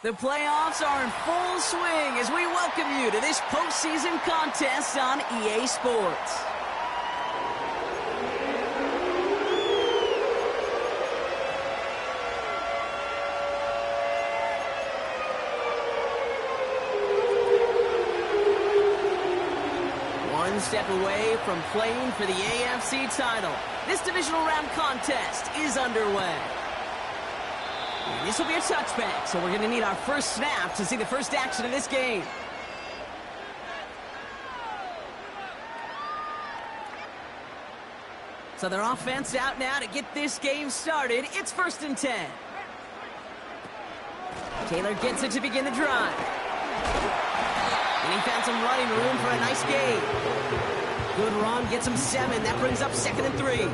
The playoffs are in full swing as we welcome you to this postseason contest on EA Sports. One step away from playing for the AFC title. This divisional round contest is underway. And this will be a touchback, so we're going to need our first snap to see the first action of this game. So their offense out now to get this game started. It's 1st and 10. Taylor gets it to begin the drive. And he found some running room for a nice gain. Good run, gets him 7. That brings up 2nd and 3.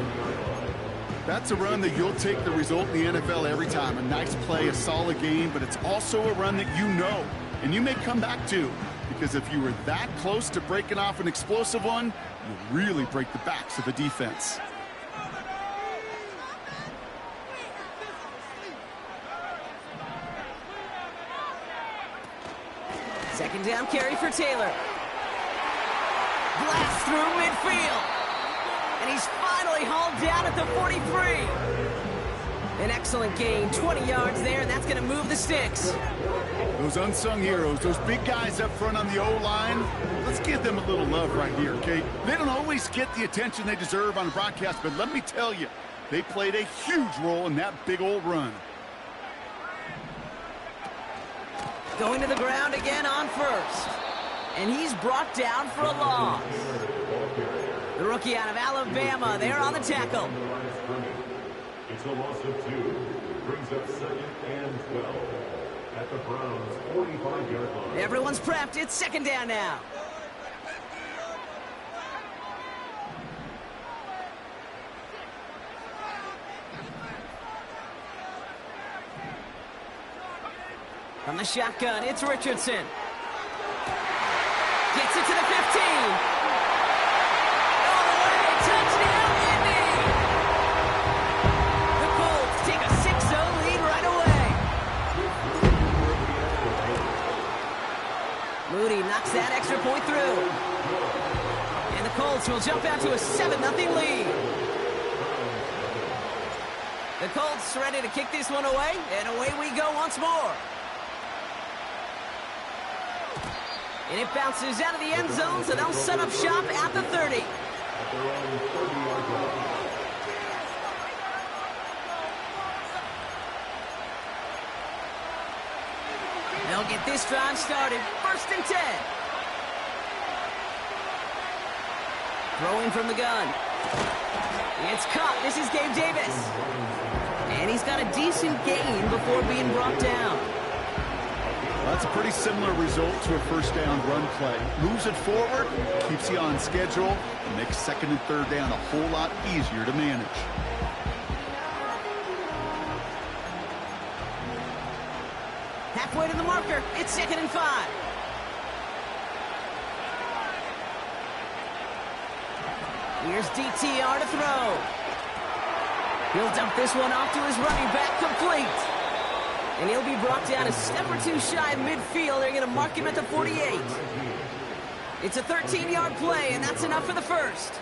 That's a run that you'll take the result in the NFL every time. A nice play, a solid game, but it's also a run that you know, and you may come back to. Because if you were that close to breaking off an explosive one, you really break the backs of the defense. Second down carry for Taylor. Blast through midfield. And he's finally hauled down at the 43. An excellent gain, 20 yards there, and that's going to move the sticks. Those unsung heroes, those big guys up front on the O-line, let's give them a little love right here, okay? They don't always get the attention they deserve on a broadcast, but let me tell you, they played a huge role in that big old run. Going to the ground again on first. And he's brought down for a loss. The rookie out of Alabama, there on the tackle. It's a loss of 2. Brings up 2nd and 12 at the Browns' 45-yard line. Everyone's prepped. It's 2nd down now. From the shotgun, it's Richardson. Gets it to the 15. Touchdown, Indy! The Colts take a 6-0 lead right away. Moody knocks that extra point through. And the Colts will jump out to a 7-0 lead. The Colts ready to kick this one away, and away we go once more. And it bounces out of the end zone, so they'll set up shop at the 30. They'll get this drive started. 1st and 10. Throwing from the gun. It's caught. This is Gabe Davis. And he's got a decent gain before being brought down. That's a pretty similar result to a 1st down run play. Moves it forward, keeps you on schedule, and makes 2nd and 3rd down a whole lot easier to manage. Halfway to the marker, it's 2nd and 5. Here's DTR to throw. He'll dump this one off to his running back, complete. And he'll be brought down a step or 2 shy of midfield. They're going to mark him at the 48. It's a 13-yard play, and that's enough for the 1st.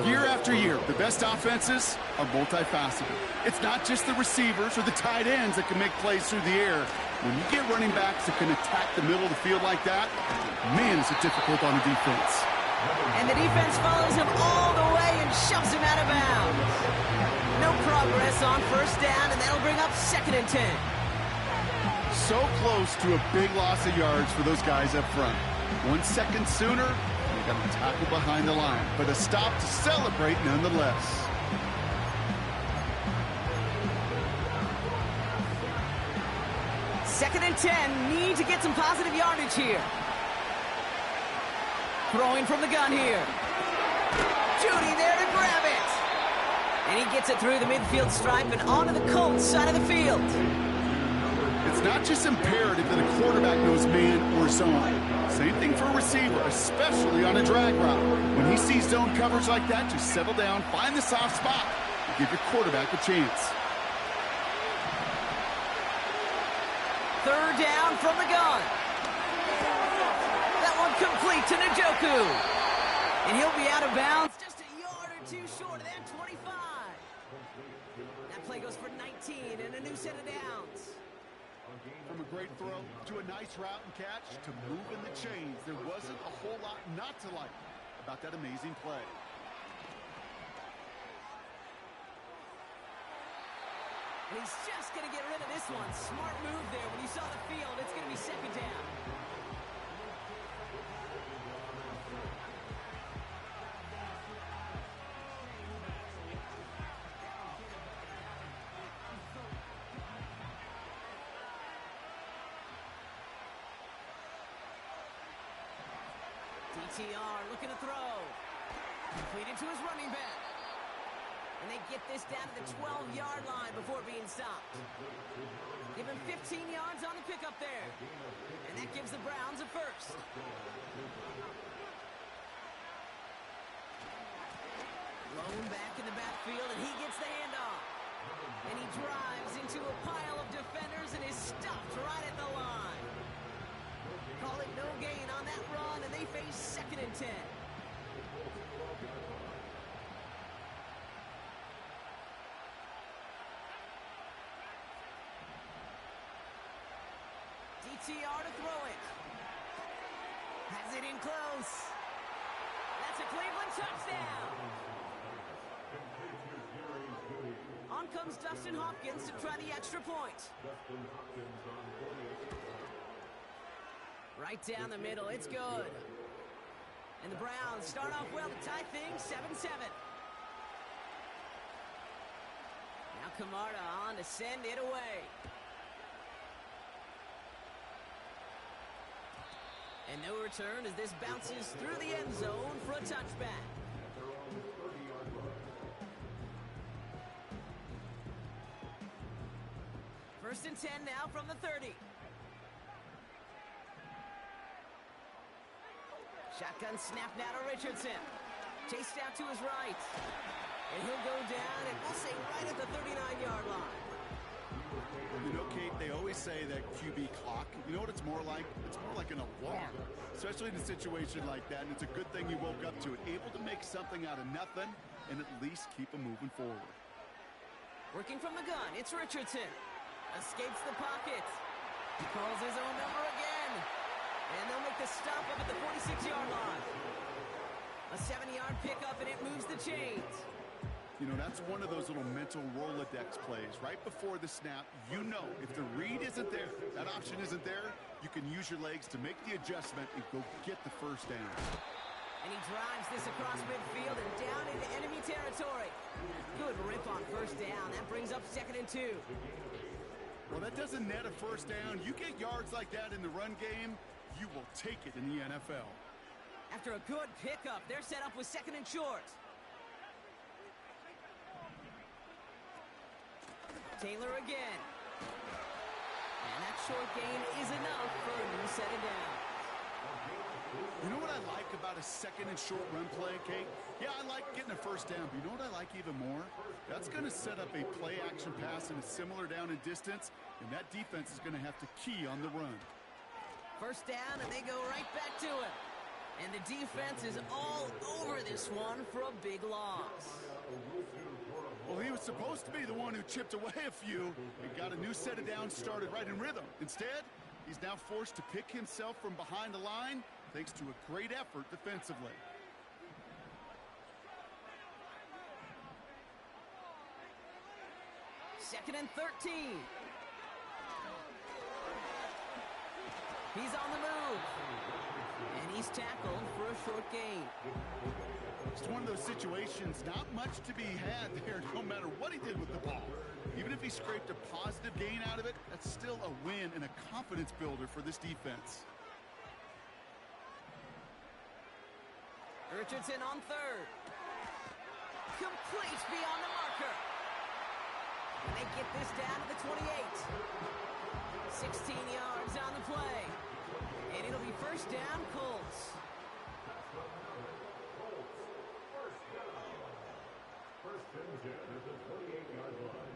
Year after year, the best offenses are multifaceted. It's not just the receivers or the tight ends that can make plays through the air. When you get running backs that can attack the middle of the field like that, man, is it difficult on the defense. And the defense follows him all the way and shoves him out of bounds. No progress on 1st down, and that'll bring up 2nd and 10. So close to a big loss of yards for those guys up front. 1 second sooner, they got to tackle behind the line, but a stop to celebrate nonetheless. Second and 10, need to get some positive yardage here. Throwing from the gun here. Judy there to grab it. And he gets it through the midfield stripe and onto the Colts side of the field. It's not just imperative that a quarterback knows man or zone. Same thing for a receiver, especially on a drag route. When he sees zone coverage like that, just settle down, find the soft spot, and give your quarterback a chance. third down from the gun. That one complete to Njoku. And he'll be out of bounds just a yard or two short of that 25. That play goes for 19 and a new set of downs. From a great throw to a nice route and catch to moving the chains, there wasn't a whole lot not to like about that amazing play. And he's just going to get rid of this one. Smart move there. When you saw the field, it's going to be second down. DTR looking to throw. Completed to his running back. And they get this down to the 12-yard line before being stopped. Give him 15 yards on the pickup there. And that gives the Browns a first. Lone back in the backfield, and he gets the handoff. And he drives into a pile of defenders and is stopped right at the line. Call it no gain on that run, and they face 2nd and 10. DTR to throw it. Has it in close. That's a Cleveland touchdown. On comes Dustin Hopkins to try the extra point. Right down the middle, it's good. And the Browns start off well to tie things 7-7. Now Camarda on to send it away. And no return as this bounces through the end zone for a touchback. First and 10 now from the 30. Shotgun snap now to Richardson. Chased out to his right. And he'll go down, and we'll say right at the 39-yard line. You know, Kate, they always say that QB clock, you know what it's more like? It's more like an alarm, especially in a situation like that, and it's a good thing you woke up to it, able to make something out of nothing and at least keep them moving forward. Working from the gun, it's Richardson. Escapes the pocket. He calls his own number again. And they'll make the stop up at the 46-yard line. A 7-yard pickup, and it moves the chains. You know, that's one of those little mental Rolodex plays. Right before the snap, you know if the read isn't there, that option isn't there, you can use your legs to make the adjustment and go get the first down. And he drives this across midfield and down into enemy territory. Good rip on first down. That brings up 2nd and 2. Well, that doesn't net a first down. You get yards like that in the run game, you will take it in the NFL. After a good pickup, they're set up with 2nd and short. Taylor again. And that short gain is enough for a new set of downs. You know what I like about a 2nd and short run play, Kate? Yeah, I like getting a first down, but you know what I like even more? That's going to set up a play-action pass in a similar down and distance, and that defense is going to have to key on the run. First down, and they go right back to it. And the defense is all over this one for a big loss. Well, he was supposed to be the one who chipped away a few and got a new set of downs started right in rhythm. Instead, he's now forced to pick himself from behind the line thanks to a great effort defensively. Second and 13. He's on the move. And he's tackled for a short gain. It's one of those situations, not much to be had there no matter what he did with the ball. Even if he scraped a positive gain out of it, that's still a win and a confidence builder for this defense. Richardson on third. Complete beyond the marker. And they get this down to the 28. 16 yards on the play. And it'll be first down, Colts. First and 10 at the 28-yard line.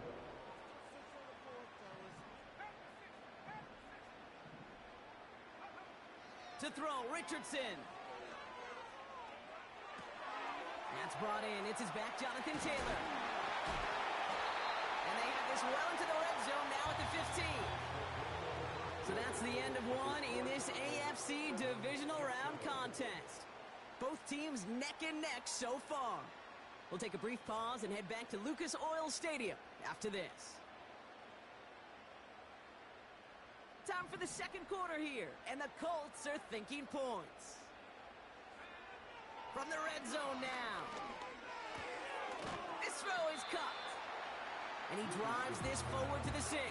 To throw, Richardson. That's brought in. It's his back, Jonathan Taylor. And they have this well into the red zone now at the 15. So that's the end of one in this AFC Divisional Round contest. Both teams neck and neck so far. We'll take a brief pause and head back to Lucas Oil Stadium after this. Time for the second quarter here, and the Colts are thinking points. From the red zone now. This throw is caught. And he drives this forward to the 6.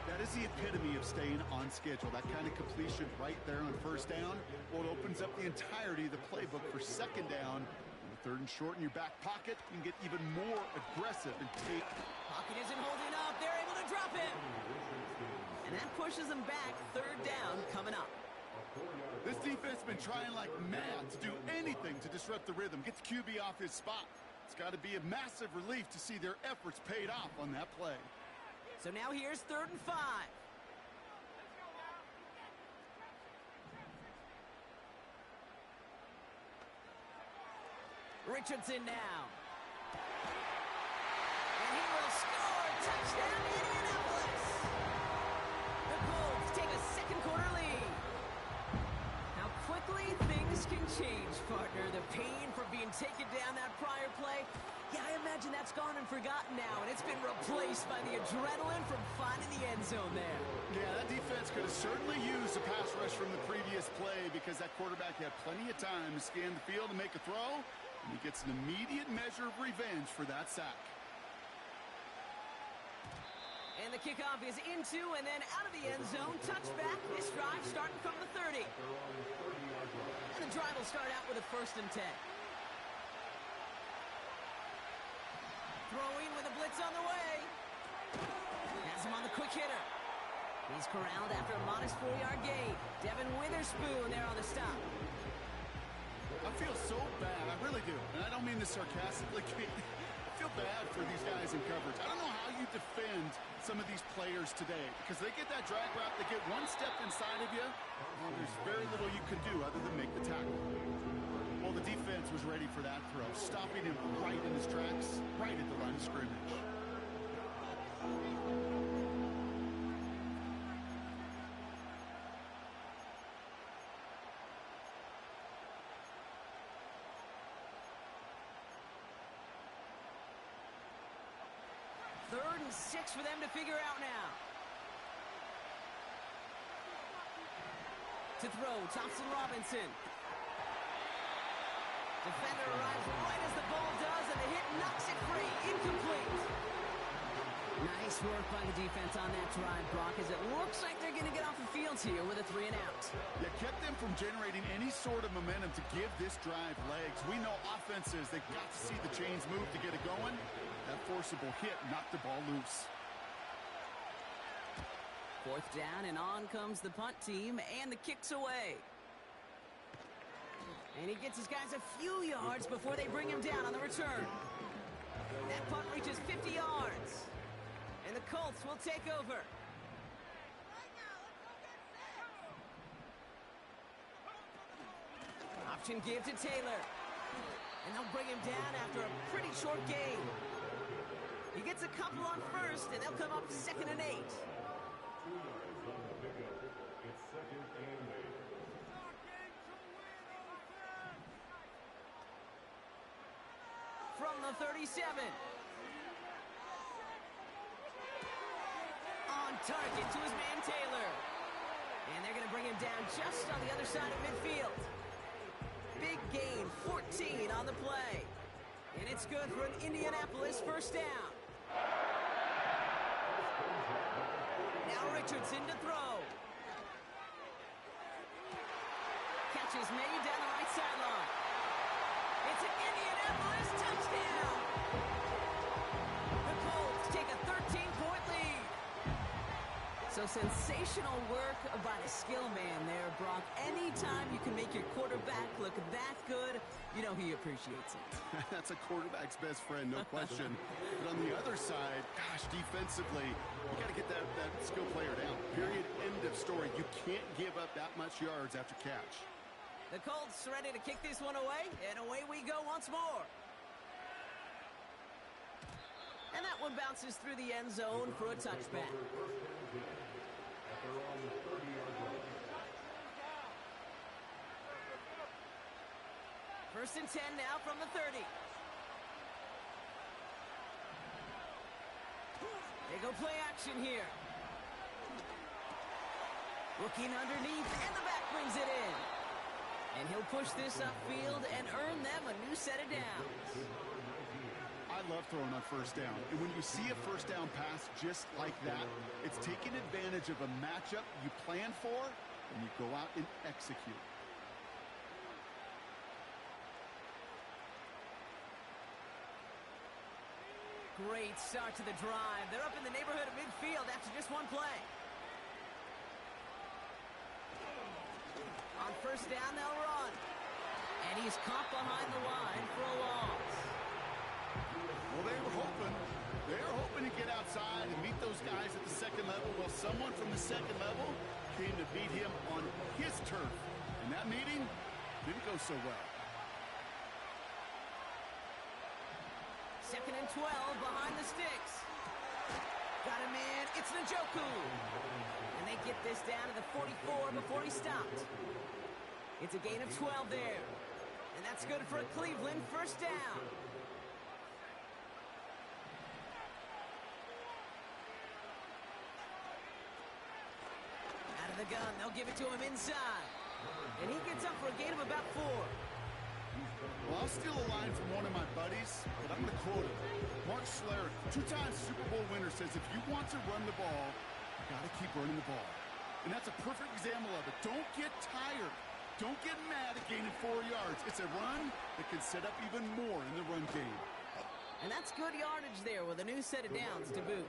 That is the epitome of staying on schedule. That kind of completion right there on first down. Well, it opens up the entirety of the playbook for second down. On the third and short in your back pocket, you can get even more aggressive and take. Pocket isn't holding up. They're able to drop him. And that pushes them back. Third down coming up. This defense has been trying like mad to do anything to disrupt the rhythm. Gets QB off his spot. It's got to be a massive relief to see their efforts paid off on that play. So now here's 3rd and 5. Richardson now. And he will score. Touchdown, Indianapolis. The Colts take a second quarter lead. How quickly things can change, partner. The pain for being taken down that prior play. Yeah, I imagine that's gone and forgotten now, and it's been replaced by the adrenaline from finding the end zone there. Yeah, that defense could have certainly used a pass rush from the previous play because that quarterback had plenty of time to scan the field and make a throw, and he gets an immediate measure of revenge for that sack. And the kickoff is into and then out of the end zone. Touchback. This drive starting from the 30. And the drive will start out with a 1st and 10. Throwing with a blitz on the way. Has him on the quick hitter. He's corralled after a modest 4-yard gain. Devin Witherspoon there on the stop. I feel so bad. I really do. And I don't mean this sarcastically. I feel bad for these guys in coverage. I don't know how you defend some of these players today because they get that drag route, they get one step inside of you, well, there's very little you can do other than make the tackle. Well, the defense was ready for that throw, stopping him right in his tracks, right at the line of scrimmage. Third and 6 for them to figure out now. To throw, Thompson Robinson. Defender arrives right as the ball does, and the hit knocks it free. Incomplete. Nice work by the defense on that drive, Brock, as it looks like they're going to get off the field here with a 3 and out. You kept them from generating any sort of momentum to give this drive legs. We know offenses, they've got to see the chains move to get it going. That forcible hit knocked the ball loose. 4th down, and on comes the punt team, and the kick's away. And he gets his guys a few yards before they bring him down on the return. That punt reaches 50 yards. And the Colts will take over. Option give to Taylor. And they'll bring him down after a pretty short gain. He gets a couple on first, and they'll come up 2nd and 8. 2 yards on the pickup. It's 2nd and 8. From the 37. On target to his man Taylor. And they're going to bring him down just on the other side of midfield. Big gain, 14 on the play. And it's good for an Indianapolis 1st down. Now Richardson to throw. Catch is made down the right sideline. It's an Indianapolis touchdown. The Colts take a 13-point lead. So sensational work by the skill man there, Brock. Anytime you can make your quarterback look that good, you know he appreciates it. That's a quarterback's best friend, no question. But on the other side, gosh, defensively, you got to get that skill player down. Period. End of story. You can't give up that much yards after catch. The Colts ready to kick this one away, and away we go once more. And that one bounces through the end zone for a touchback. First and 10 now from the 30. They go play action here. Looking underneath, and the back brings it in. And he'll push this upfield and earn them a new set of downs. I love throwing on first down. And when you see a first down pass just like that, it's taking advantage of a matchup you plan for, and you go out and execute. Great start to the drive. They're up in the neighborhood of midfield after just one play. On first down, they'll run. And he's caught behind the line for a loss. Well, they were hoping to get outside and meet those guys at the second level. Well, someone from the second level came to beat him on his turf. And that meeting didn't go so well. Second and 12 behind the sticks. Got him in. It's Njoku. And they get this down to the 44 before he stopped. It's a gain of 12 there. And that's good for a Cleveland first down. Out of the gun. They'll give it to him inside. And he gets up for a gain of about 4. Well, I'll steal a line from one of my buddies, but I'm going to quote him. Mark Schlereth, two-time Super Bowl winner, says if you want to run the ball, you got to keep running the ball. And that's a perfect example of it. Don't get tired. Don't get mad at gaining 4 yards. It's a run that can set up even more in the run game. And that's good yardage there with a new set of downs to boot.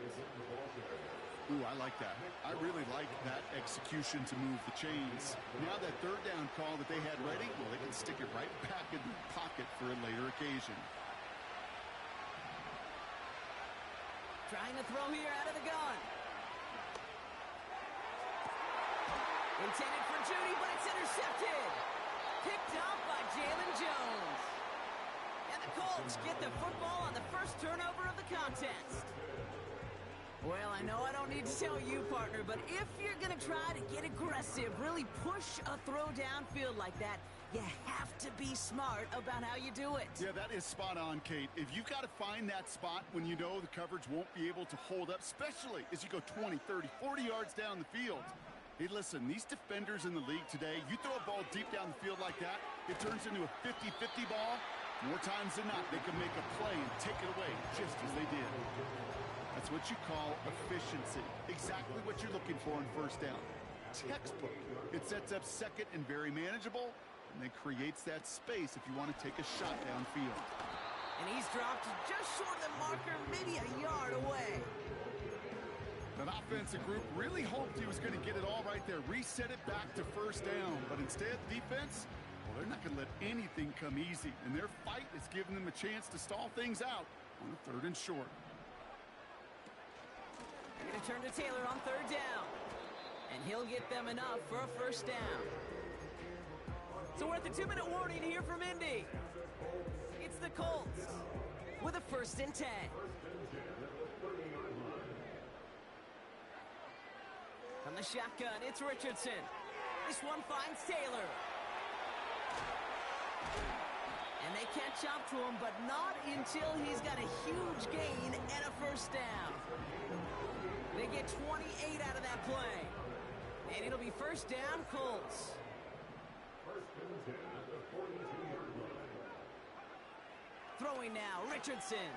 Ooh, I like that. I really like that execution to move the chains. Now that third down call that they had ready, well, they can stick it right back in the pocket for a later occasion. Trying to throw here out of the gun. Intended for Judy, but it's intercepted. Picked up by Jalen Jones. And the Colts get the football on the first turnover of the contest. Well, I know I don't need to tell you, partner, but if you're going to try to get aggressive, really push a throw downfield like that, you have to be smart about how you do it. Yeah, that is spot on, Kate. If you've got to find that spot when you know the coverage won't be able to hold up, especially as you go 20, 30, 40 yards down the field. Hey, listen, these defenders in the league today, you throw a ball deep down the field like that, it turns into a 50-50 ball. More times than not, they can make a play and take it away just as they did. That's what you call efficiency. Exactly what you're looking for in first down. Textbook. It sets up second and very manageable, and then creates that space if you want to take a shot downfield. And he's dropped just short of the marker, maybe a yard away. An offensive group really hoped he was going to get it all right there, reset it back to first down, but instead, defense, well, they're not going to let anything come easy, and their fight is giving them a chance to stall things out on a third and short. They're going to turn to Taylor on third down. And he'll get them enough for a first down. So we're at the 2-minute warning here from Indy. It's the Colts with a first and 10. From the shotgun, it's Richardson. This one finds Taylor. And they catch up to him, but not until he's got a huge gain and a first down. They get 28 out of that play. And it'll be first down, Colts. First and 10 at the 42-yard line. Throwing now, Richardson.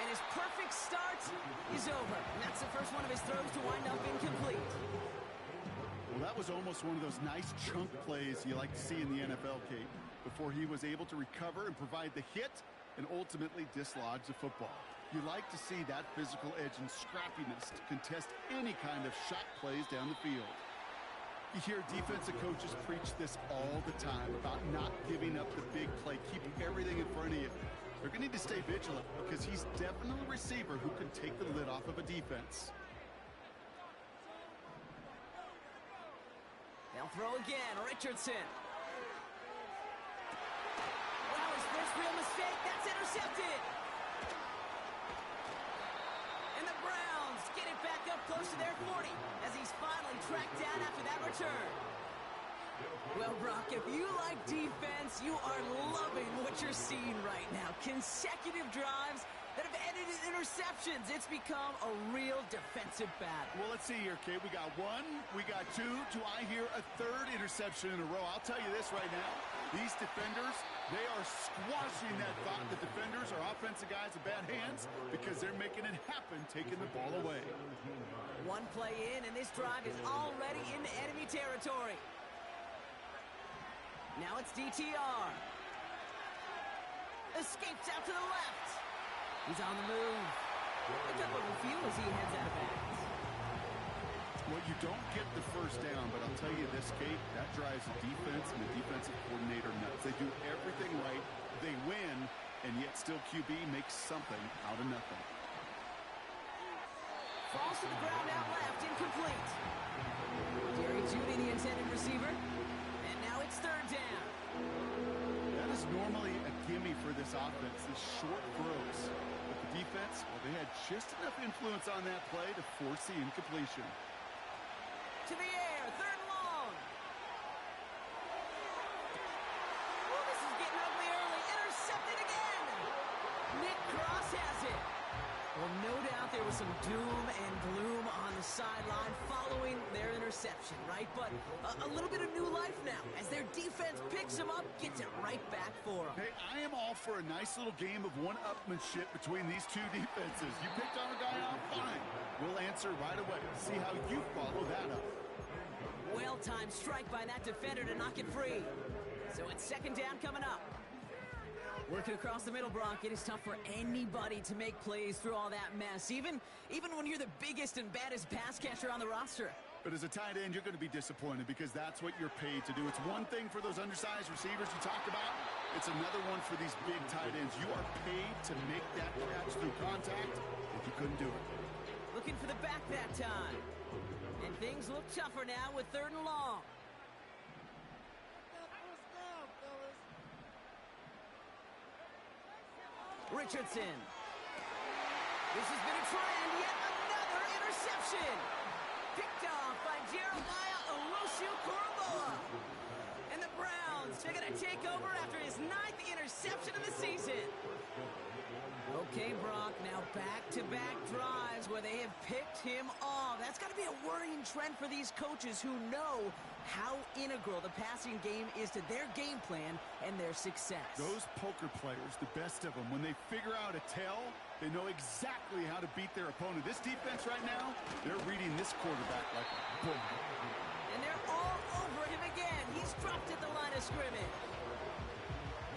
And his perfect start is over. And that's the first one of his throws to wind up incomplete. Well, that was almost one of those nice chunk plays you like to see in the NFL, Kate, before he was able to recover and provide the hit and ultimately dislodge the football. You like to see that physical edge and scrappiness to contest any kind of shot plays down the field. You hear defensive coaches preach this all the time about not giving up the big play, keeping everything in front of you. They're going to need to stay vigilant because he's definitely a receiver who can take the lid off of a defense. They'll throw again, Richardson. Wow, his first real mistake, that's intercepted. And the Browns get it back up close to their 40 as he's finally tracked down after that return. Well, Brock, if you like defense, you are loving what you're seeing right now. Consecutive drives that have ended in interceptions. It's become a real defensive battle. Well, let's see here, kid. We got one, we got two. Do I hear a third interception in a row? I'll tell you this right now. These defenders, they are squashing that thought. The defenders are offensive guys with bad hands because they're making it happen, taking the ball away. One play in, and this drive is already into enemy territory. Now it's DTR. Escapes out to the left. He's on the move. Pick up a fuel as he heads out of bounds. Well, you don't get the first down, but I'll tell you this, Kate, that drives the defense and the defensive coordinator nuts. They do everything right. They win, and yet still QB makes something out of nothing. Falls to the ground out left, incomplete. Jerry Jeudy, the intended receiver. And now it's third down. That is normally a gimme for this offense, these short throws. But the defense, well, they had just enough influence on that play to force the incompletion. To the air, third and long. Oh, this is getting ugly early. Intercepted again. Nick Cross has it. Well, no doubt there was some doom and gloom on the sideline following their interception, right? But a little bit of new life now as their defense picks them up, gets it right back for them. Hey, I am all for a nice little game of one-upmanship between these two defenses. You picked on a guy out, fine. We'll answer right away. See how you follow that up. Well-timed strike by that defender to knock it free. So it's second down coming up. Working across the middle, Brock, it is tough for anybody to make plays through all that mess, even when you're the biggest and baddest pass catcher on the roster. But as a tight end, you're going to be disappointed because that's what you're paid to do. It's one thing for those undersized receivers you talked about. It's another one for these big tight ends. You are paid to make that catch through contact, and you couldn't do it. Looking for the back that time. And things look tougher now with third and long. Richardson. This has been a trend, yet another interception. Picked off by Jeremiah Owusu-Koramoah. And the Browns are going to take over after his 9th interception of the season. Okay, Brock, now back-to-back drives where they have picked him off. That's got to be a worrying trend for these coaches who know how integral the passing game is to their game plan and their success. Those poker players, the best of them, when they figure out a tell, they know exactly how to beat their opponent. This defense right now, they're reading this quarterback like a book. And they're all over him again. He's dropped at the line of scrimmage.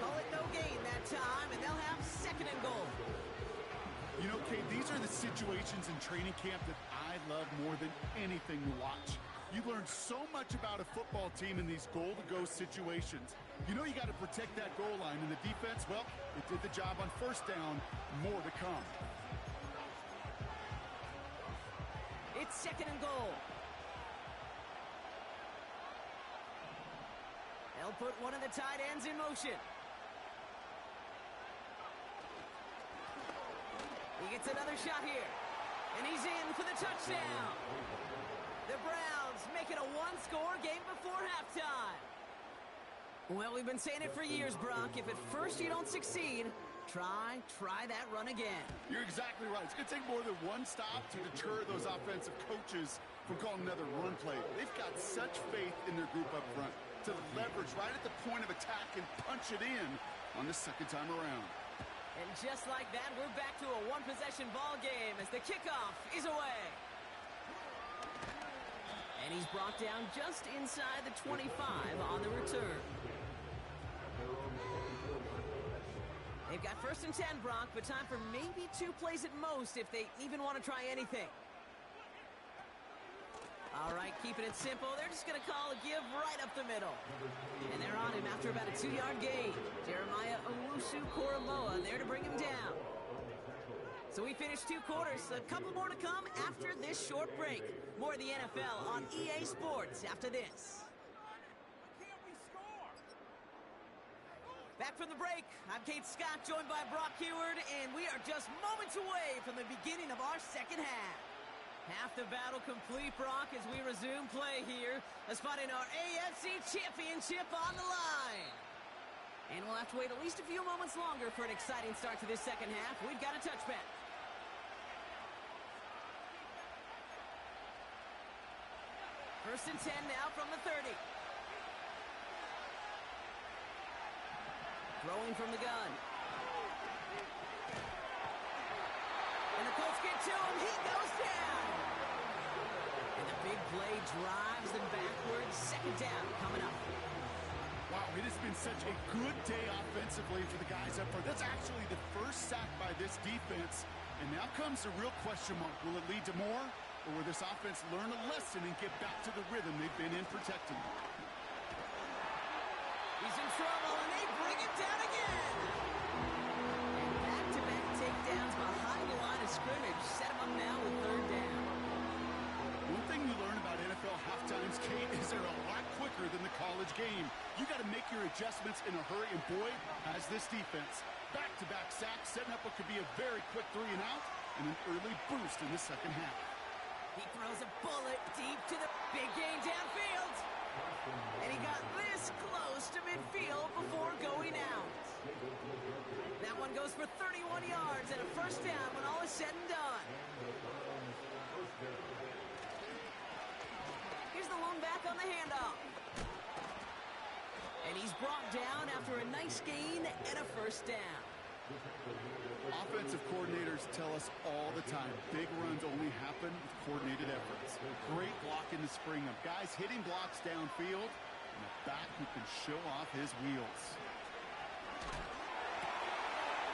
Call it no gain that time, and they'll have second and goal. You know, Kate, these are the situations in training camp that I love more than anything to watch. You learn so much about a football team in these goal-to-go situations. You know you got to protect that goal line, and the defense, well, it did the job on first down. More to come. It's second and goal. They'll put one of the tight ends in motion. He gets another shot here. And he's in for the touchdown. The Browns make it a one-score game before halftime. Well, we've been saying it for years, Brock. If at first you don't succeed, try that run again. You're exactly right. It's going to take more than one stop to deter those offensive coaches from calling another run play. They've got such faith in their group up front to leverage right at the point of attack and punch it in on the second time around. And just like that, we're back to a one-possession ball game as the kickoff is away. And he's brought down just inside the 25 on the return. They've got first and 10, Brock, but time for maybe 2 plays at most if they even want to try anything. All right, keeping it simple. They're just going to call a give right up the middle. And they're on him after about a 2-yard gain. Jeremiah Owusu-Koromoa there to bring him down. So we finished 2 quarters. A couple more to come after this short break. More of the NFL on EA Sports after this. Back from the break, I'm Kate Scott, joined by Brock Heward, and we are just moments away from the beginning of our second half. Half the battle complete, Brock, as we resume play here. A spot in our AFC Championship on the line. And we'll have to wait at least a few moments longer for an exciting start to this second half. We've got a touchback. First and 10 now from the 30. Throwing from the gun. And the Colts get to him. He goes down. And the big play drives them backwards. Second down coming up. Wow, it has been such a good day offensively for the guys up front. That's actually the first sack by this defense. And now comes the real question mark. Will it lead to more? Or will this offense learn a lesson and get back to the rhythm they've been in protecting? He's in trouble, and they bring him down again. And back-to-back takedowns behind the line of scrimmage. Set him up now with third down. One thing you learn about NFL halftimes, Kate, is they're a lot quicker than the college game. You got to make your adjustments in a hurry, and boy, has this defense. Back-to-back sacks, setting up what could be a very quick 3 and out, and an early boost in the second half. He throws a bullet deep to the big gain downfield. And he got this close to midfield before going out. That one goes for 31 yards and a first down when all is said and done. Here's the lone back on the handoff. And he's brought down after a nice gain and a first down. Offensive coordinators tell us all the time, big runs only happen with coordinated efforts. Great block in the spring of guys hitting blocks downfield, and a back who can show off his wheels.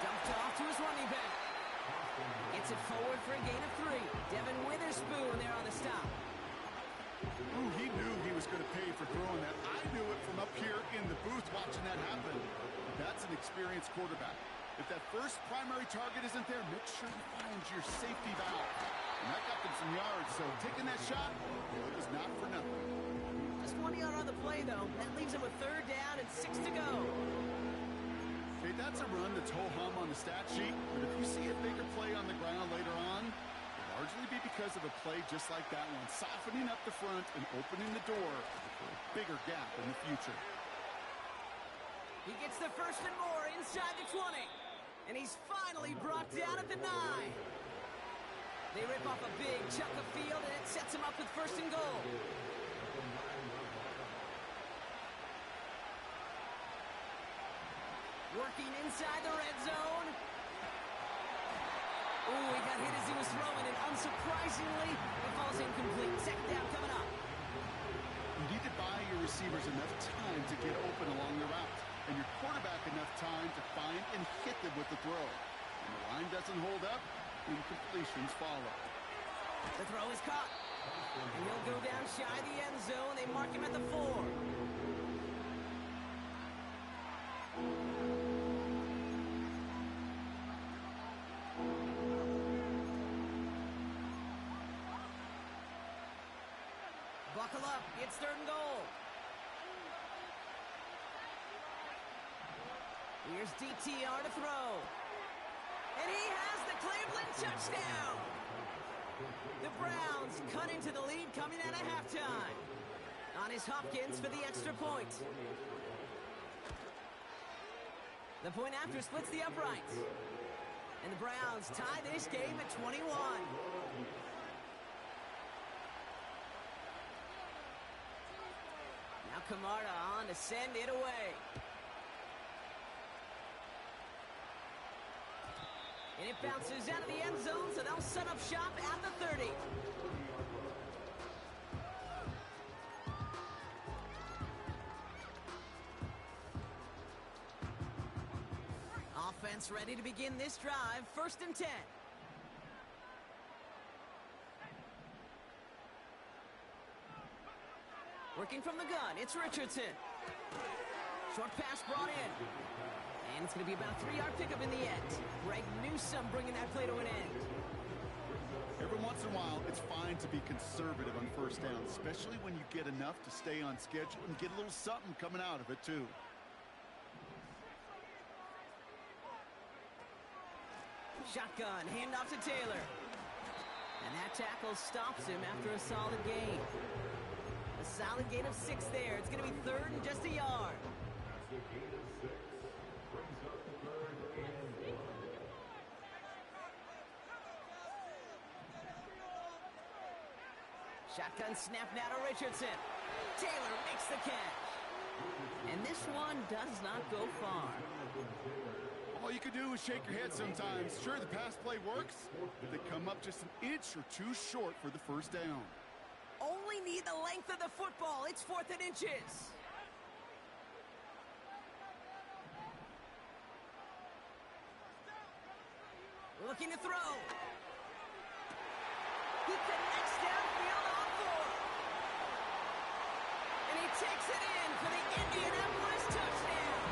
Dumped off to his running back. Gets it forward for a gain of 3. Devin Witherspoon there on the stop. Ooh, he knew he was going to pay for throwing that. I knew it from up here in the booth watching that happen. That's an experienced quarterback. If that first primary target isn't there, make sure you find your safety valve. And that got them some yards, so taking that shot, well, it was not for nothing. Just 1 yard on the play, though. That leaves him with third down and 6 to go. Okay, that's a run that's ho-hum on the stat sheet, but if you see a bigger play on the ground later on, it'll largely be because of a play just like that one, softening up the front and opening the door for a bigger gap in the future. He gets the first and more inside the 20. And he's finally brought down at the 9. They rip off a big chunk of field, and it sets him up with first and goal. Working inside the red zone. Ooh, he got hit as he was throwing, and unsurprisingly, it falls incomplete. Second down coming up. You need to buy your receivers enough time to get open along the route, and your quarterback enough time to find and hit them with the throw. When the line doesn't hold up, incompletions follow. The throw is caught. And he'll go down shy of the end zone. They mark him at the 4. Buckle up. It's third and goal. Here's DTR to throw. And he has the Cleveland touchdown. The Browns cut into the lead coming out of halftime. On is Hopkins for the extra point. The point after splits the uprights. And the Browns tie this game at 21. Now Camarda on to send it away. And it bounces out of the end zone, so they'll set up shop at the 30. Offense ready to begin this drive. First and 10. Working from the gun, it's Richardson. Short pass brought in. And it's going to be about a 3-yard pickup in the end. Greg Newsome bringing that play to an end. Every once in a while, it's fine to be conservative on first down, especially when you get enough to stay on schedule and get a little something coming out of it, too. Shotgun, handoff to Taylor. And that tackle stops him after a solid gain. A solid gain of 6 there. It's going to be 3rd and just a yard. That's a gain of 6. Brings up 3rd and 1. Shotgun snap now to Richardson. Taylor makes the catch. And this one does not go far. All you can do is shake your head sometimes. Sure, the pass play works, but they come up just an inch or two short for the first down. Only need the length of the football. It's 4th and inches. Looking to throw. He connects downfield on 4. And he takes it in for the Indianapolis touchdown.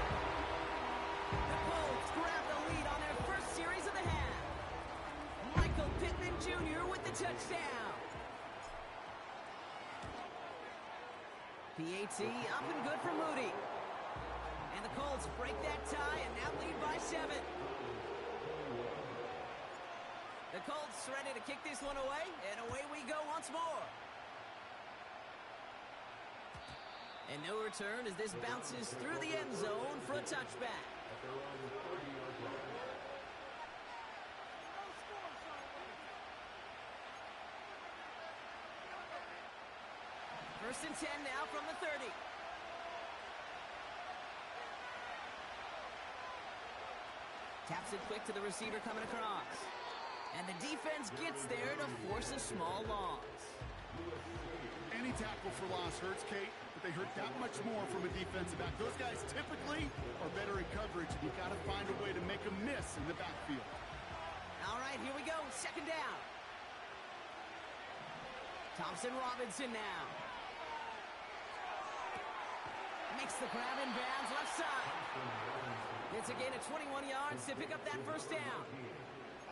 The Colts grab the lead on their first series of the half. Michael Pittman Jr. with the touchdown. PAT up and good for Moody. And the Colts break that tie and now lead by 7. The Colts ready to kick this one away, and away we go once more. And no return as this bounces through the end zone for a touchback. First and 10 now from the 30. Taps it quick to the receiver coming across. And the defense gets there to force a small loss. Any tackle for loss hurts, Kate, but they hurt that much more from a defensive back. Those guys typically are better in coverage, and you've got to find a way to make a miss in the backfield. All right, here we go. 2nd down. Thompson Robinson now. Makes the grab in bounds left side. It's a gain of 21 yards to pick up that first down.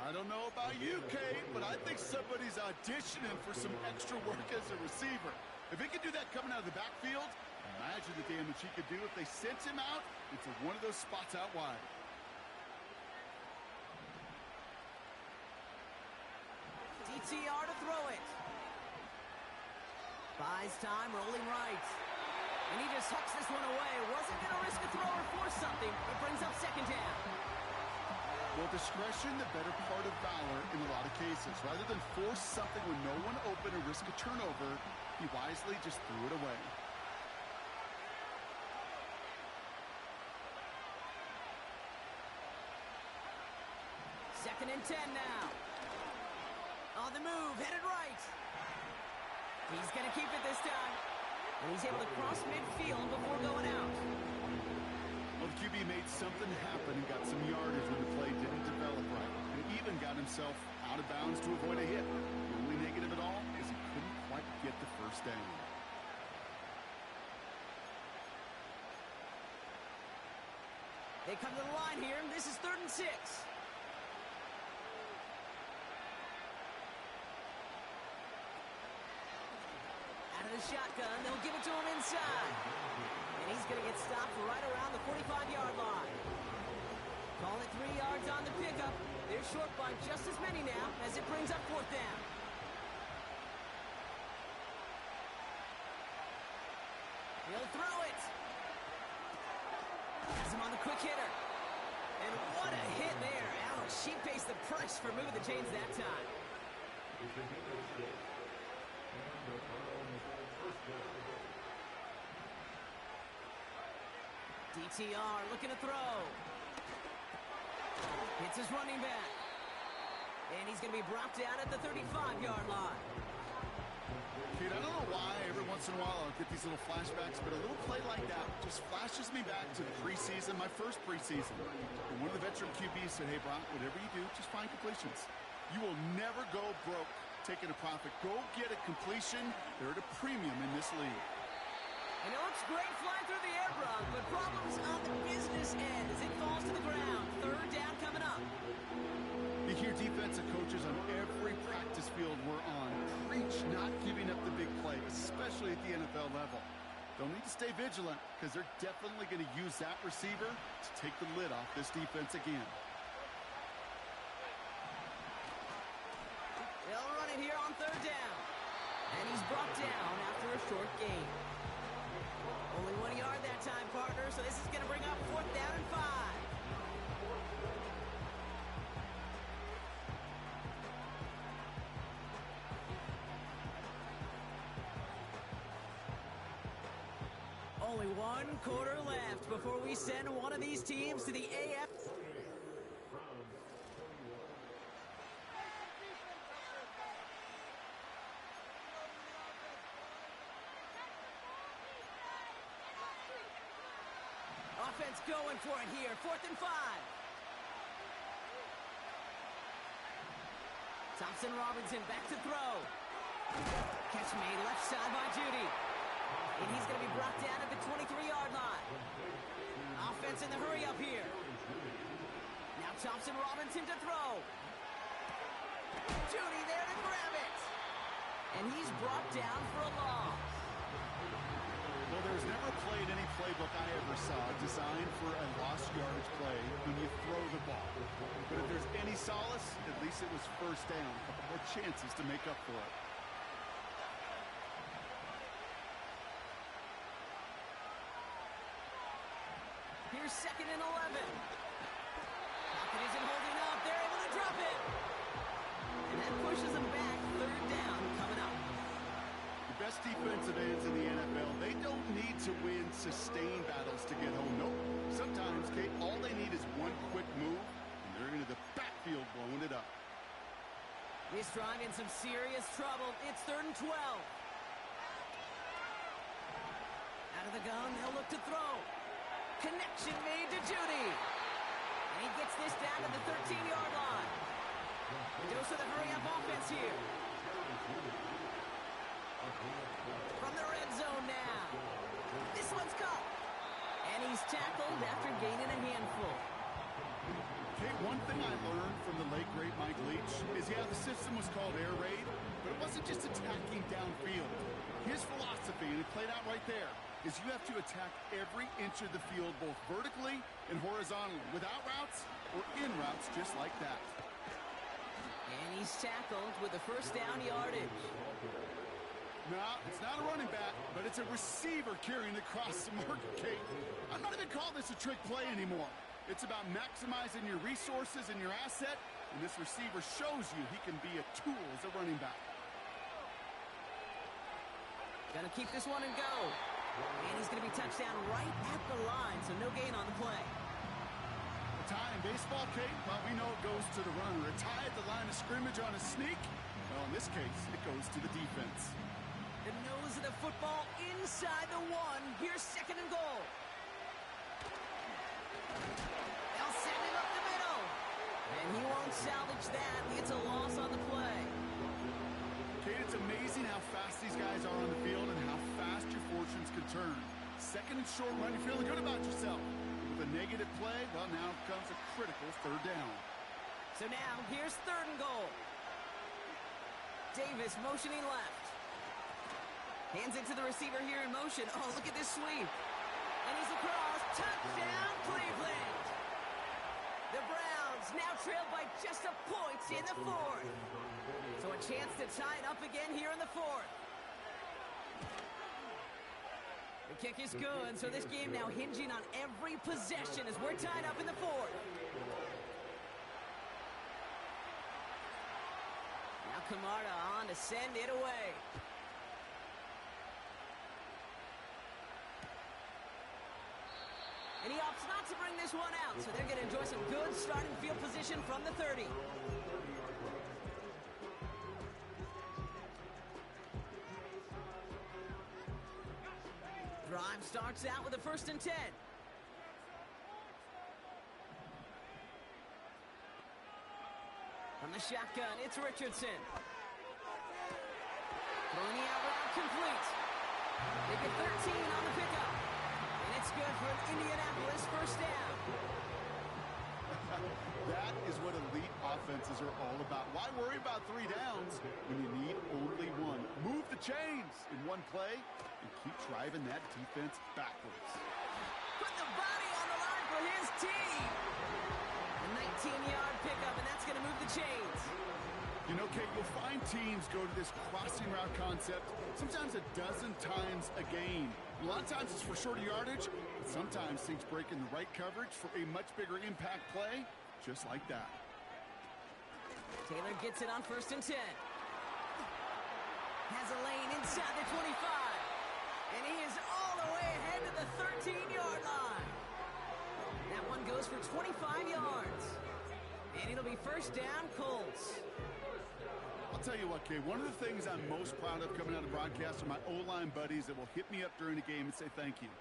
I don't know about you, Kate, but I think somebody's auditioning for some extra work as a receiver. If he could do that coming out of the backfield, imagine the damage he could do if they sent him out into one of those spots out wide. DTR to throw it. Buys time, rolling right. And he just hucks this one away. Wasn't going to risk a throw or force something, but brings up 2nd down. Well, discretion, the better part of valor in a lot of cases. Rather than force something when no one open or risk a turnover, he wisely just threw it away. Second and 10 now. On the move, headed right. He's going to keep it this time. And he's able to cross midfield before going out. Well, the QB made something happen and got some yardage when the play didn't develop right. And even got himself out of bounds to avoid a hit. The only negative at all is he couldn't quite get the first down. They come to the line here, and this is 3rd and 6. Out of the shotgun, they'll give it to him inside. And he's going to get stopped right around the 45-yard line. Call it 3 yards on the pickup. They're short by just as many now as it brings up 4th down. He'll throw it. Has him on the quick hitter. And what a hit there. Ouch, she pays the price for moving the chains that time. DTR looking to throw. Hits his running back. And he's going to be brought down at the 35-yard line. Kate, I don't know why every once in a while I'll get these little flashbacks, but a little play like that just flashes me back to the preseason, my first preseason. And one of the veteran QBs said, hey, Brock, whatever you do, just find completions. You will never go broke taking a profit. Go get a completion. They're at a premium in this league. And it looks great flying through the air, Brock, but problems on the business end as it falls to the ground. Third down coming up. You hear defensive coaches on every practice field we're on preach not giving up the big play, especially at the NFL level. They'll need to stay vigilant because they're definitely going to use that receiver to take the lid off this defense again. They'll run it here on third down. And he's brought down after a short gain. Only 1 yard that time, partner, so this is going to bring up fourth down and 5. Only 1 quarter left before we send one of these teams to the AFC. Offense going for it here. 4th and 5. Thompson Robinson back to throw. Catch made left side by Judy. And he's going to be brought down at the 23-yard line. Offense in the hurry up here. Now Thompson Robinson to throw. Judy there to grab it. And he's brought down for a loss. Well, there was never a play in any playbook I ever saw designed for a lost yardage play when you throw the ball. But if there's any solace, at least it was first down. A couple more chances to make up for it. Here's 2nd and 11. Pocket isn't holding up. They're able to drop it. And that pushes them back. 3rd down coming up. The best defensive ends in the NFL, they don't need to win sustained battles to get home. Nope. Sometimes, Kate, all they need is one quick move, and they're into the backfield blowing it up. This drive in some serious trouble. It's 3rd and 12. Out of the gun, they'll look to throw. Connection made to Judy. And he gets this down to the 13-yard line. Goes for the hurry-up offense here. From the red zone now. This one's caught. And he's tackled after gaining a handful. Kate, one thing I learned from the late, great Mike Leach is, yeah, the system was called air raid, but it wasn't just attacking downfield. His philosophy, and it played out right there, is you have to attack every inch of the field, both vertically and horizontally, without routes or in routes just like that. And he's tackled with the first down yardage. No, it's not a running back, but it's a receiver carrying across the market, Kate. I'm not even calling this a trick play anymore. It's about maximizing your resources and your asset, and this receiver shows you he can be a tool as a running back. Gonna keep this one and go. And he's gonna be touched down right at the line, so no gain on the play. A tie in baseball, Kate, well, we know it goes to the runner. A tie at the line of scrimmage on a sneak, well, in this case, it goes to the defense. The nose of the football inside the 1. Here's 2nd and goal. They'll send him up the middle. And he won't salvage that. It's a loss on the play. Kate, it's amazing how fast these guys are on the field and how fast your fortunes can turn. 2nd and short run, you're feeling good about yourself. With a negative play, well, now comes a critical 3rd down. So now, here's 3rd and goal. Davis motioning left. Hands it to the receiver here in motion. Oh, look at this sweep. And he's across. Touchdown, Cleveland. The Browns now trailed by just a point in the 4th. So a chance to tie it up again here in the 4th. The kick is good, so this game now hinging on every possession as we're tied up in the 4th. Now Camarda on to send it away. And he opts not to bring this one out, so they're going to enjoy some good starting field position from the 30. Drive starts out with a 1st and 10. From the shotgun, it's Richardson. Throwing the out route complete. They at 13 on the pickup. And it's good for an Indianapolis first down. That is what elite offenses are all about. Why worry about 3 downs when you need only 1? Move the chains in one play and keep driving that defense backwards. Put the body on the line for his team. A 19-yard pickup, and that's going to move the chains. You know, Kate, you'll find teams go to this crossing route concept sometimes a dozen times a game. A lot of times it's for shorter yardage, but sometimes things break in the right coverage for a much bigger impact play, just like that. Taylor gets it on 1st and 10. Has a lane inside the 25. And he is all the way ahead to the 13-yard line. That one goes for 25 yards. And it'll be first down, Colts. I'll tell you what, Kate, one of the things I'm most proud of coming out of broadcast are my O-line buddies that will hit me up during the game and say thank you.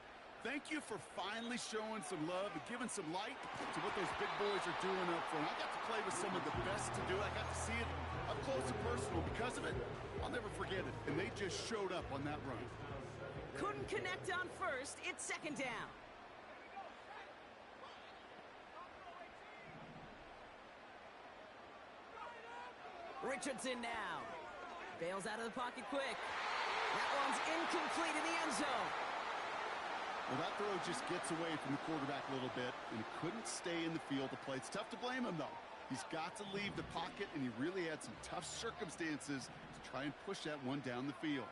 Thank you for finally showing some love and giving some light to what those big boys are doing up front. I got to play with some of the best to do it. I got to see it up close and personal. Because of it, I'll never forget it. And they just showed up on that run. Couldn't connect on 1st. It's 2nd down. Richardson now. Bails out of the pocket quick. That one's incomplete in the end zone. Well, that throw just gets away from the quarterback a little bit, and he couldn't stay in the field to play. It's tough to blame him, though. He's got to leave the pocket, and he really had some tough circumstances to try and push that one down the field.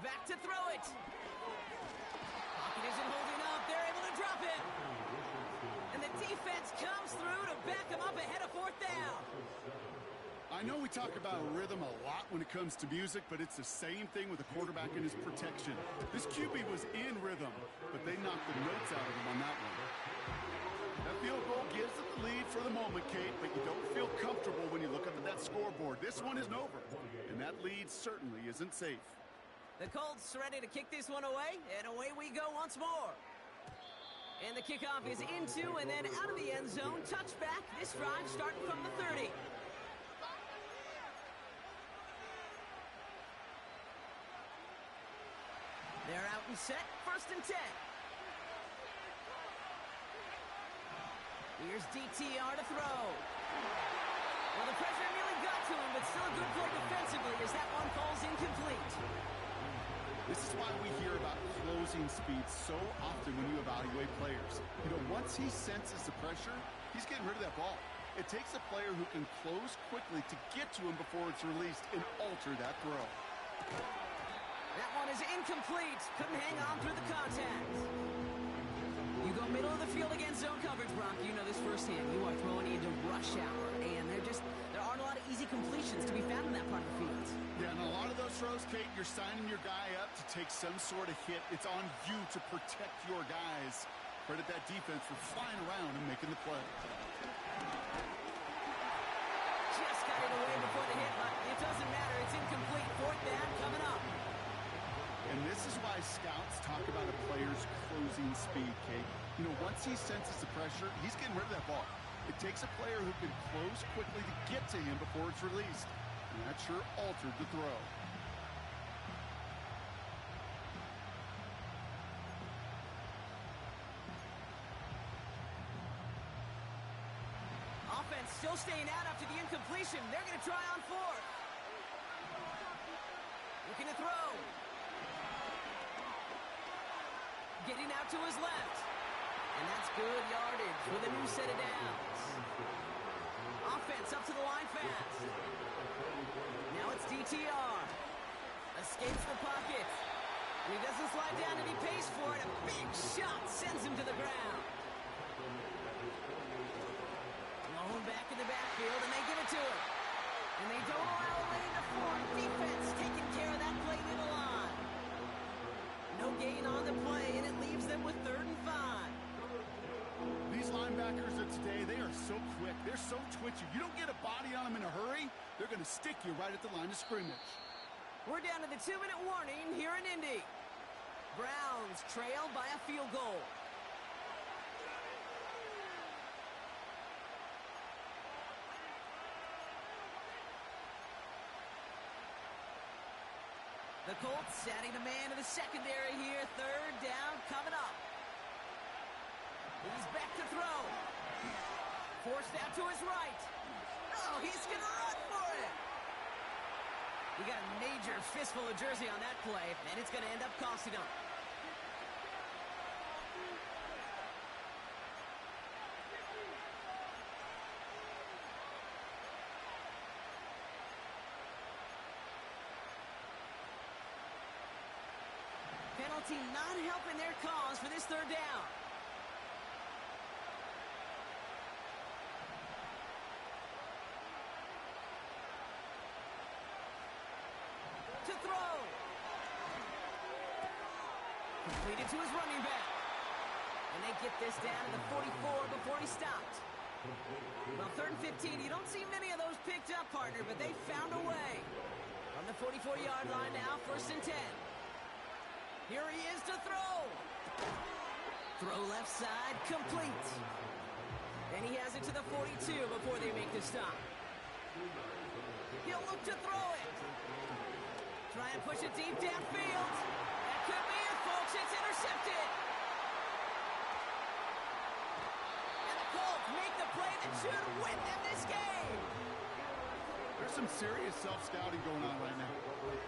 Back to throw it. Pocket isn't holding up. They're able to drop it. And the defense comes through to back him up ahead of 4th down. I know we talk about rhythm a lot when it comes to music, but it's the same thing with the quarterback and his protection. This QB was in rhythm, but they knocked the notes out of him on that one. That field goal gives them the lead for the moment, Kate, but you don't feel comfortable when you look up at that scoreboard. This one isn't over, and that lead certainly isn't safe. The Colts ready to kick this one away, and away we go once more. And the kickoff is into and then out of the end zone. Touchback. This drive starting from the 30. They're out and set. 1st and 10. Here's DTR to throw. Well, the pressure nearly got to him, but still a good play defensively as that one falls incomplete. This is why we hear about closing speed so often when you evaluate players. You know, once he senses the pressure, he's getting rid of that ball. It takes a player who can close quickly to get to him before it's released and alter that throw. That one is incomplete. Couldn't hang on through the contact. You go middle of the field against zone coverage, Brock. You know this firsthand. You are throwing into rush hour, and there aren't a lot of easy completions to be found in that part of the field. Yeah, and a lot of those throws, Kate, you're signing your guy up to take some sort of hit. It's on you to protect your guys. Credit that defense for flying around and making the play. Just got it away before the hit, but it doesn't matter. It's incomplete. 4th down coming up. And this is why scouts talk about a player's closing speed, Kate. You know, once he senses the pressure, he's getting rid of that ball. It takes a player who can close quickly to get to him before it's released. And that sure altered the throw. Offense still staying out after the incompletion. They're going to try on 4th. Looking to throw. Getting out to his left. And that's good yardage with a new set of downs. Offense up to the line fast. Now it's DTR. Escapes the pocket. He doesn't slide down and he pays for it. A big shot sends him to the ground. Blown back in the backfield and they give it to him. And they don't allow a lane to form. Defense taking care of that play near the line. No gain on the play, and it leaves them with 3rd and 5. These linebackers of today, they are so quick. They're so twitchy. You don't get a body on them in a hurry, they're going to stick you right at the line of scrimmage. We're down to the 2-minute warning here in Indy. Browns trail by a field goal. The Colts adding the man to the secondary here. Third down coming up. He's back to throw. Forced out to his right. Oh, he's going to run for it. He got a major fistful of jersey on that play, and it's going to end up costing him. Penalty not helping their cause for this third down. To throw. Completed to his running back. And they get this down to the 44 before he stopped. Well, 3rd and 15, you don't see many of those picked up, partner, but they found a way. On the 44-yard line now, 1st and 10. Here he is to throw. Throw left side, complete. And he has it to the 42 before they make the stop. He'll look to throw it. Try and push it deep downfield. That could be it, folks. It's intercepted. And the Colts make the play that should win them this game. There's some serious self-scouting going on right now.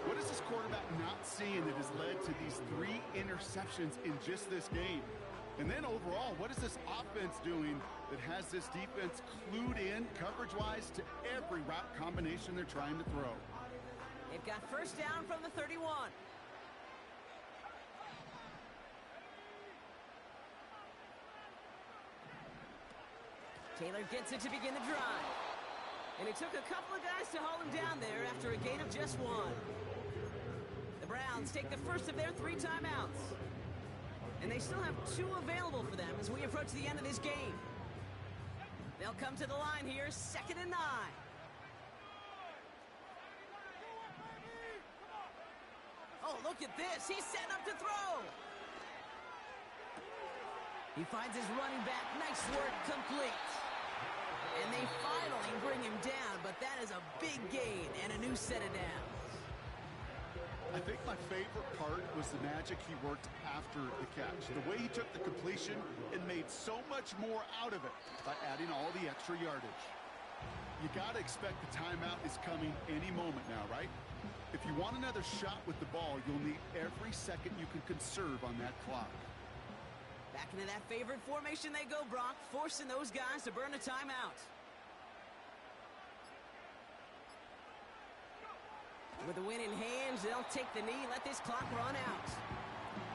What is this quarterback not seeing that has led to these 3 interceptions in just this game? And then overall, what is this offense doing that has this defense clued in coverage-wise to every route combination they're trying to throw? They've got 1st down from the 31. Taylor gets it to begin the drive. And it took a couple of guys to hold him down there after a gain of just 1. The Browns take the first of their 3 timeouts. And they still have 2 available for them as we approach the end of this game. They'll come to the line here, 2nd and 9. Oh, look at this. He's setting up to throw. He finds his running back. Nice work, complete. And they finally bring him down, but that is a big gain and a new set of downs. I think my favorite part was the magic he worked after the catch. The way he took the completion and made so much more out of it by adding all the extra yardage. You got to expect the timeout is coming any moment now, right? If you want another shot with the ball, you'll need every second you can conserve on that clock. Back into that favorite formation they go, Brock, forcing those guys to burn a timeout. With the win in hand, they'll take the knee, let this clock run out.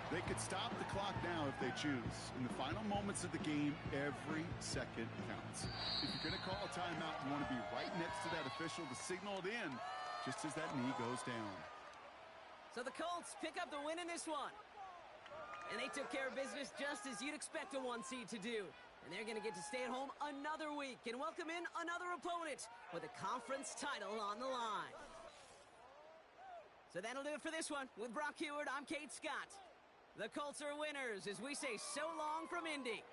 They could stop the clock now if they choose. In the final moments of the game, every second counts. If you're going to call a timeout, you want to be right next to that official to signal it in just as that knee goes down. So the Colts pick up the win in this one. And they took care of business just as you'd expect a 1 seed to do. And they're going to get to stay at home another week and welcome in another opponent with a conference title on the line. So that'll do it for this one. With Brock Heward, I'm Kate Scott. The Colts are winners as we say so long from Indy.